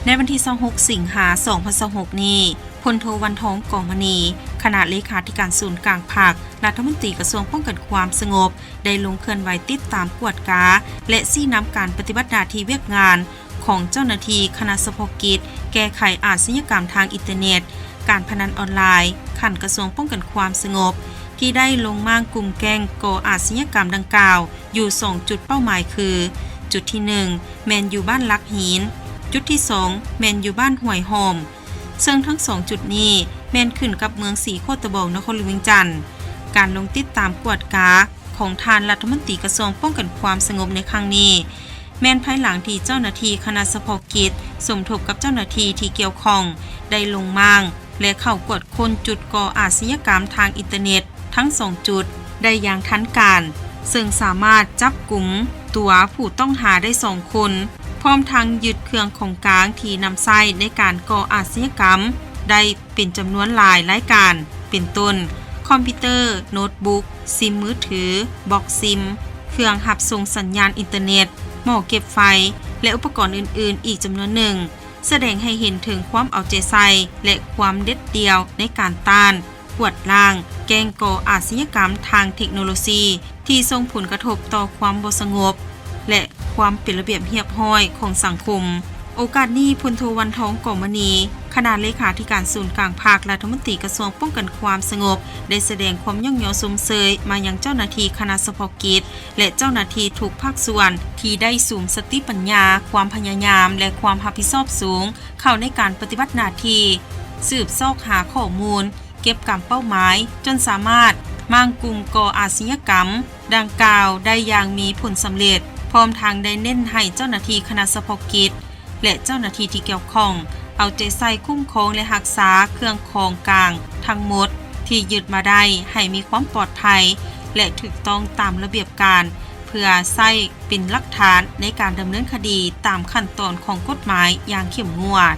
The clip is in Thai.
ในวันที่26สิงหาคม2026นี้พลโทวันทองกองมณีคณะเลขาธิการศูนย์กลางภาครัฐมนตรีกระทรวงป้องกันความสงบได้ลงเคลื่อนไหวติดตามกวดกาและชี้นำการปฏิบัติหน้าที่เวียกงานของเจ้าหน้าที่คณะเฉพาะกิจแก้ไขอาชญากรรมทางอินเทอร์เน็ตการพนันออนไลน์ขันกระทรวงป้องกันความสงบที่ได้ลงม่างกลุ่มแก๊งก่ออาชญากรรมดังกล่าวอยู่2จุดเป้าหมายคือจุดที่1แมนอยู่บ้านลักหินจุดที่2แมนอยู่บ้านห้วยหอมซึ่งทั้ง2จุดนี้แมนขึ้นกับเมืองสีโคตบองนครหลวงเวียงจันทน์การลงติดตามกวดกาของทานรัฐมนตรีกระทรวงป้องกันความสงบในครั้งนี้แม้นภายหลังที่เจ้าหน้าที่คณะเฉพาะกิจสมทบกับเจ้าหน้าที่ที่เกี่ยวข้องได้ลงม่างและเข้ากวดค้นจุดก่ออาชญากรรมทางอินเทอร์เน็ตทั้ง2จุดได้อย่างทันการซึ่งสามารถจับกุมตัวผู้ต้องหาได้2คนพร้อมทั้งยึดเครื่องของกลางที่นำใช้ในการก่ออาชญากรรมได้เป็นจำนวนหลายรายการเป็นต้นคอมพิวเตอร์โน้ตบุ๊กซิมมือถือบ็อกซิมเครื่องหับส่งสัญญาณอินเทอร์เน็ตหม้อเก็บไฟและอุปกรณ์อื่นๆอีกจำนวนหนึ่งแสดงให้เห็นถึงความเอาใจใส่และความเด็ดเดี่ยวในการต้านกวดล้างแกงก่ออาชญากรรมทางเทคโนโลยีที่ส่งผลกระทบต่อความบ่สงบและความเป็นระเบียบเรียบร้อยของสังคมโอกาสนี้พลโทวันทองกองมณีคณะเลขาธิการศูนย์กลางภาครัฐมนตรีกระทรวงป้องกันความสงบได้แสดงความย่องยอสมเสยมายังเจ้าหน้าที่คณะเฉพาะกิจและเจ้าหน้าที่ทุกภาคส่วนที่ได้สูงสติปัญญาความพยายามและความรับผิดชอบสูงเข้าในการปฏิบัติหน้าที่สืบซอกหาข้อมูลเก็บกำเป้าหมายจนสามารถมั่งกลุ่มก่ออาชญากรรมดังกล่าวได้อย่างมีผลสำเร็จพร้อมทางได้เน้นให้เจ้าหน้าที่คณะเฉพาะกิจและเจ้าหน้าที่ที่เกี่ยวข้องเอาใจใส่คุ้มครองและรักษาเครื่องของกลางทั้งหมดที่ยึดมาได้ให้มีความปลอดภัยและถูกต้องตามระเบียบการเพื่อใช้เป็นหลักฐานในการดำเนินคดีตามขั้นตอนของกฎหมายอย่างเข้มงวด